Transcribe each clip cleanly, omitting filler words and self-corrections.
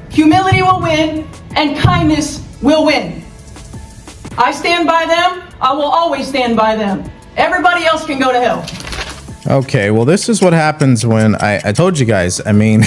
humility will win, and kindness will win. I stand by them. I will always stand by them. Everybody else can go to hell. Okay, well, this is what happens when I told you guys. I mean,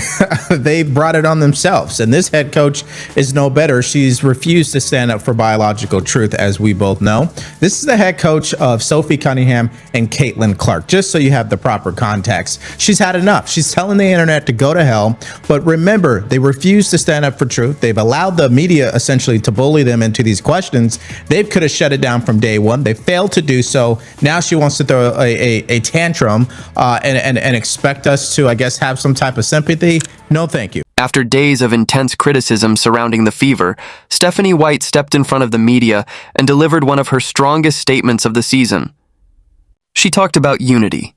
they brought it on themselves, and this head coach is no better. She's refused to stand up for biological truth, as we both know. This is the head coach of Sophie Cunningham and Caitlin Clark, just so you have the proper context. She's had enough. She's telling the internet to go to hell, but remember, they refuse to stand up for truth. They've allowed the media essentially to bully them into these questions. They could have shut it down from day one. They failed to do so. Now she wants to throw a tantrum and expect us to, I guess, have some type of sympathy. No, thank you. After days of intense criticism surrounding the Fever, Stephanie White stepped in front of the media and delivered one of her strongest statements of the season. She talked about unity.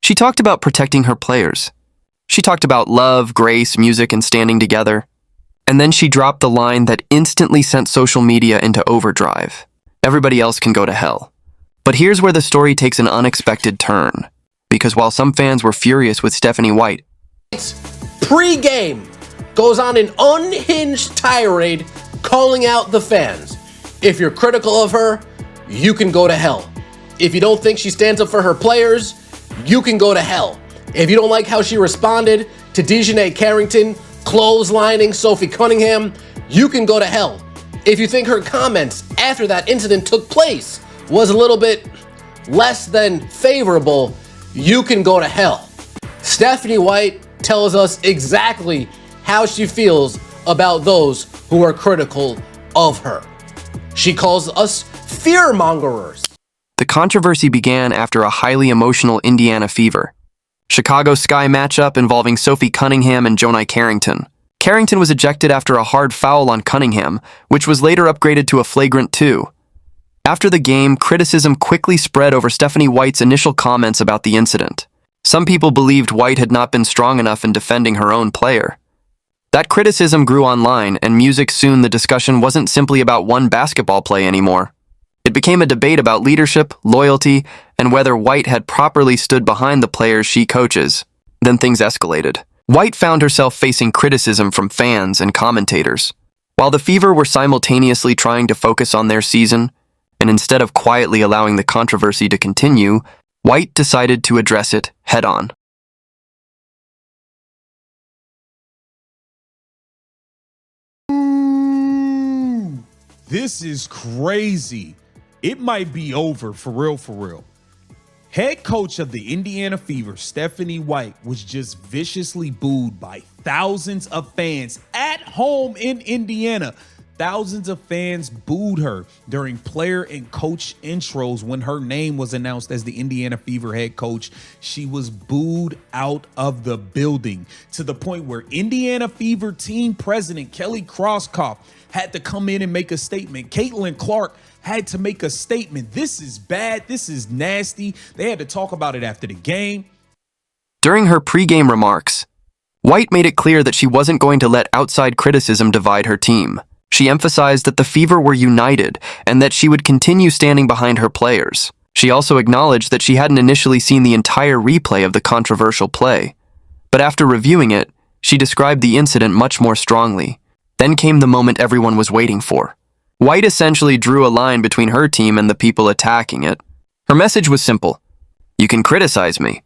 She talked about protecting her players. She talked about love, grace, music, and standing together. And then she dropped the line that instantly sent social media into overdrive. Everybody else can go to hell. But here's where the story takes an unexpected turn. Because while some fans were furious with Stephanie White, pre-game goes on an unhinged tirade calling out the fans. If you're critical of her, you can go to hell. If you don't think she stands up for her players, you can go to hell. If you don't like how she responded to Dejanay Carrington clotheslining Sophie Cunningham, you can go to hell. If you think her comments after that incident took place was a little bit less than favorable, you can go to hell. Stephanie White tells us exactly how she feels about those who are critical of her. She calls us fear-mongerers. the controversy began after a highly emotional Indiana Fever Chicago Sky matchup involving Sophie Cunningham and Dejanay Carrington. Carrington was ejected after a hard foul on Cunningham, which was later upgraded to a flagrant 2. After the game, criticism quickly spread over Stephanie White's initial comments about the incident. Some people believed White had not been strong enough in defending her own player. That criticism grew online, and soon the discussion wasn't simply about one basketball play anymore. It became a debate about leadership, loyalty, and whether White had properly stood behind the players she coaches. Then things escalated. White found herself facing criticism from fans and commentators. While the Fever were simultaneously trying to focus on their season, and instead of quietly allowing the controversy to continue, White decided to address it head-on. This is crazy. It might be over for real, for real. Head coach of the Indiana Fever, Stephanie White, was just viciously booed by thousands of fans at home in Indiana. Thousands of fans booed her during player and coach intros when her name was announced as the Indiana Fever head coach. She was booed out of the building to the point where Indiana Fever team president Kelly Crosskoff had to come in and make a statement. Caitlin Clark had to make a statement. This is bad. This is nasty. They had to talk about it after the game. During her pre-game remarks, White made it clear that she wasn't going to let outside criticism divide her team. She emphasized that the Fever were united and that she would continue standing behind her players. She also acknowledged that she hadn't initially seen the entire replay of the controversial play. But after reviewing it, she described the incident much more strongly. Then came the moment everyone was waiting for. White essentially drew a line between her team and the people attacking it. Her message was simple. You can criticize me.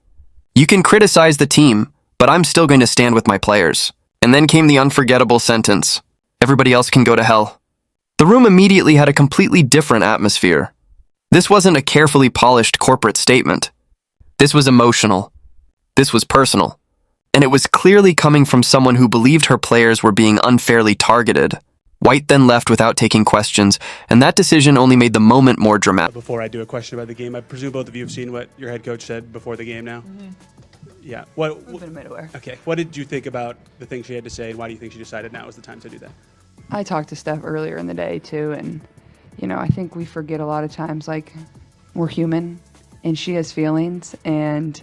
You can criticize the team, but I'm still going to stand with my players. And then came the unforgettable sentence. Everybody else can go to hell. The room immediately had a completely different atmosphere. This wasn't a carefully polished corporate statement. This was emotional. This was personal. And it was clearly coming from someone who believed her players were being unfairly targeted. White then left without taking questions, and that decision only made the moment more dramatic. Before I do a question about the game, I presume both of you have seen what your head coach said before the game now? Mm-hmm. Yeah. We've been made aware. Okay. What did you think about the things she had to say, and why do you think she decided now was the time to do that? I talked to Steph earlier in the day, too, and, I think we forget a lot of times, we're human, and she has feelings, and,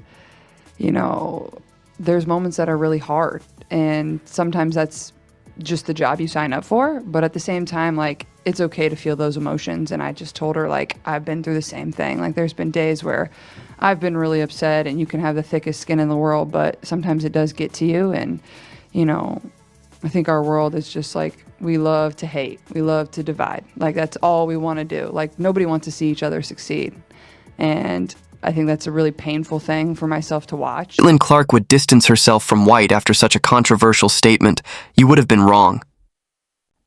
there's moments that are really hard, and sometimes that's just the job you sign up for, but at the same time, it's okay to feel those emotions, and I just told her, I've been through the same thing. There's been days where I've been really upset, and you can have the thickest skin in the world, but sometimes it does get to you, and, I think our world is just like, we love to hate. We love to divide. Like, that's all we want to do. Like, nobody wants to see each other succeed. And I think that's a really painful thing for myself to watch. Caitlin Clark would distance herself from White after such a controversial statement. You would have been wrong.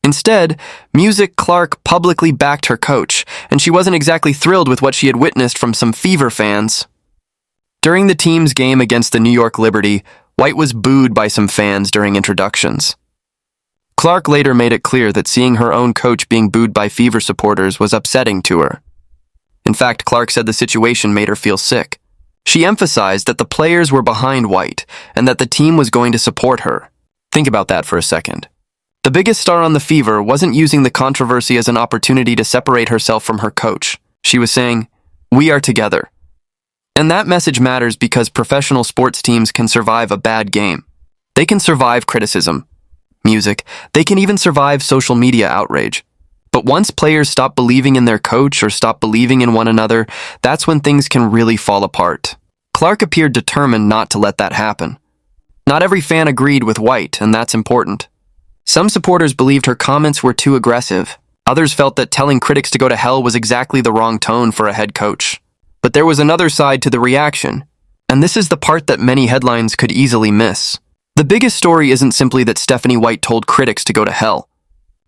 Instead, Music Clark publicly backed her coach, and she wasn't exactly thrilled with what she had witnessed from some Fever fans. During the team's game against the New York Liberty, White was booed by some fans during introductions. Clark later made it clear that seeing her own coach being booed by Fever supporters was upsetting to her. In fact, Clark said the situation made her feel sick. She emphasized that the players were behind White and that the team was going to support her. Think about that for a second. The biggest star on the Fever wasn't using the controversy as an opportunity to separate herself from her coach. She was saying, "We are together." And that message matters because professional sports teams can survive a bad game. They can survive criticism, music, they can even survive social media outrage. But once players stop believing in their coach or stop believing in one another, that's when things can really fall apart. Clark appeared determined not to let that happen. Not every fan agreed with White, and that's important. Some supporters believed her comments were too aggressive. Others felt that telling critics to go to hell was exactly the wrong tone for a head coach. But there was another side to the reaction, and this is the part that many headlines could easily miss. The biggest story isn't simply that Stephanie White told critics to go to hell.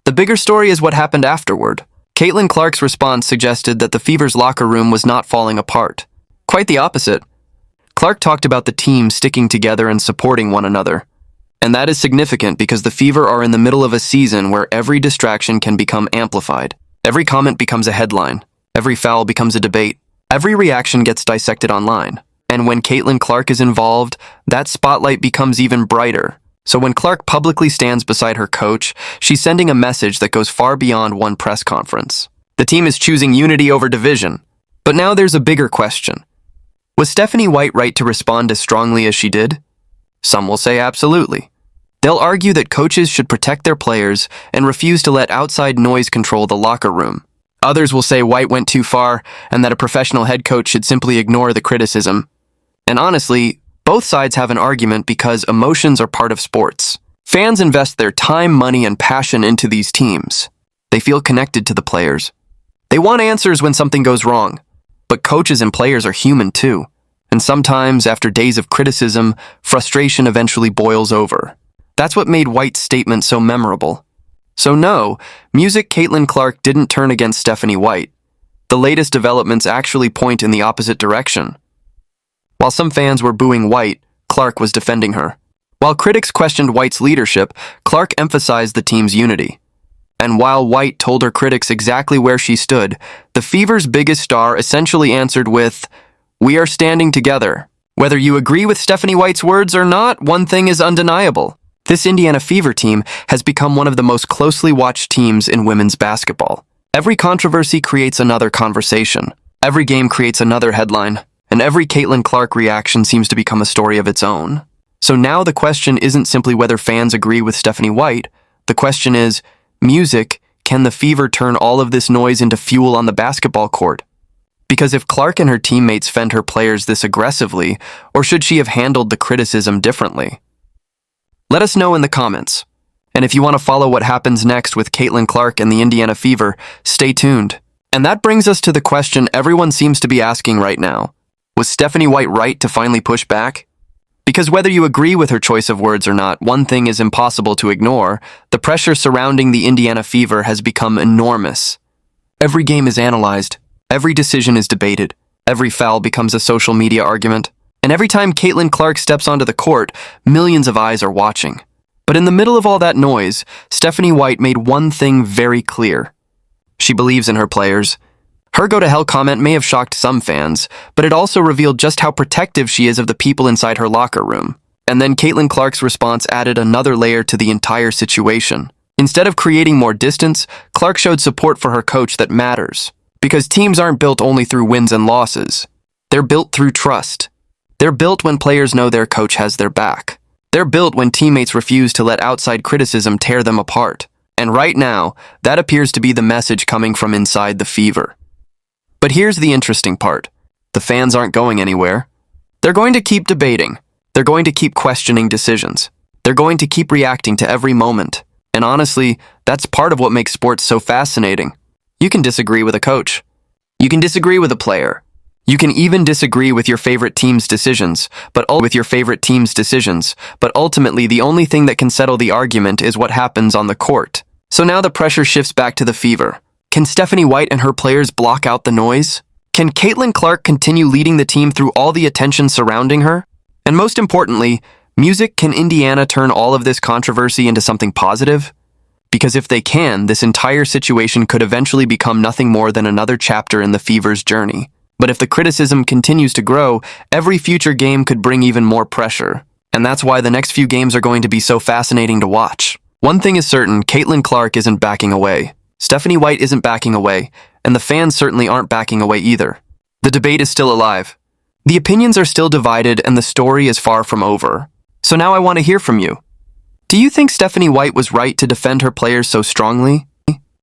The bigger story is what happened afterward. Caitlin Clark's response suggested that the Fever's locker room was not falling apart. Quite the opposite. Clark talked about the team sticking together and supporting one another. And that is significant because the Fever are in the middle of a season where every distraction can become amplified. Every comment becomes a headline. Every foul becomes a debate. Every reaction gets dissected online. And when Caitlin Clark is involved, that spotlight becomes even brighter. So when Clark publicly stands beside her coach, she's sending a message that goes far beyond one press conference. The team is choosing unity over division. But now there's a bigger question. Was Stephanie White right to respond as strongly as she did? Some will say absolutely. They'll argue that coaches should protect their players and refuse to let outside noise control the locker room. Others will say White went too far and that a professional head coach should simply ignore the criticism. And honestly, both sides have an argument because emotions are part of sports. Fans invest their time, money, and passion into these teams. They feel connected to the players. They want answers when something goes wrong. But coaches and players are human too. And sometimes, after days of criticism, frustration eventually boils over. That's what made White's statement so memorable. So no, Music Caitlin Clark didn't turn against Stephanie White. The latest developments actually point in the opposite direction. While some fans were booing White, Clark was defending her. While critics questioned White's leadership, Clark emphasized the team's unity. And while White told her critics exactly where she stood, the Fever's biggest star essentially answered with, "We are standing together." Whether you agree with Stephanie White's words or not, one thing is undeniable. This Indiana Fever team has become one of the most closely watched teams in women's basketball. Every controversy creates another conversation. Every game creates another headline. And every Caitlin Clark reaction seems to become a story of its own. So now the question isn't simply whether fans agree with Stephanie White. The question is, Music, can the Fever turn all of this noise into fuel on the basketball court? Because if Clark and her teammates fend her players this aggressively, or should she have handled the criticism differently? Let us know in the comments. And if you want to follow what happens next with Caitlin Clark and the Indiana Fever, stay tuned. And that brings us to the question everyone seems to be asking right now. Was Stephanie White right to finally push back? Because whether you agree with her choice of words or not, one thing is impossible to ignore. The pressure surrounding the Indiana Fever has become enormous. Every game is analyzed. Every decision is debated. Every foul becomes a social media argument. And every time Caitlin Clark steps onto the court, millions of eyes are watching. But in the middle of all that noise, Stephanie White made one thing very clear. She believes in her players. Her go-to-hell comment may have shocked some fans, but it also revealed just how protective she is of the people inside her locker room. And then Caitlin Clark's response added another layer to the entire situation. Instead of creating more distance, Clark showed support for her coach that matters. Because teams aren't built only through wins and losses. They're built through trust. They're built when players know their coach has their back. They're built when teammates refuse to let outside criticism tear them apart. And right now, that appears to be the message coming from inside the Fever. But here's the interesting part. The fans aren't going anywhere. They're going to keep debating. They're going to keep questioning decisions. They're going to keep reacting to every moment. And honestly, that's part of what makes sports so fascinating. You can disagree with a coach. You can disagree with a player. You can even disagree with your favorite team's decisions, but ultimately the only thing that can settle the argument is what happens on the court. So now the pressure shifts back to the Fever. Can Stephanie White and her players block out the noise? Can Caitlin Clark continue leading the team through all the attention surrounding her? And most importantly, can Indiana turn all of this controversy into something positive? Because if they can, this entire situation could eventually become nothing more than another chapter in the Fever's journey. But if the criticism continues to grow, every future game could bring even more pressure. And that's why the next few games are going to be so fascinating to watch. One thing is certain, Caitlin Clark isn't backing away. Stephanie White isn't backing away, and the fans certainly aren't backing away either. The debate is still alive. The opinions are still divided, and the story is far from over. So now I want to hear from you. Do you think Stephanie White was right to defend her players so strongly?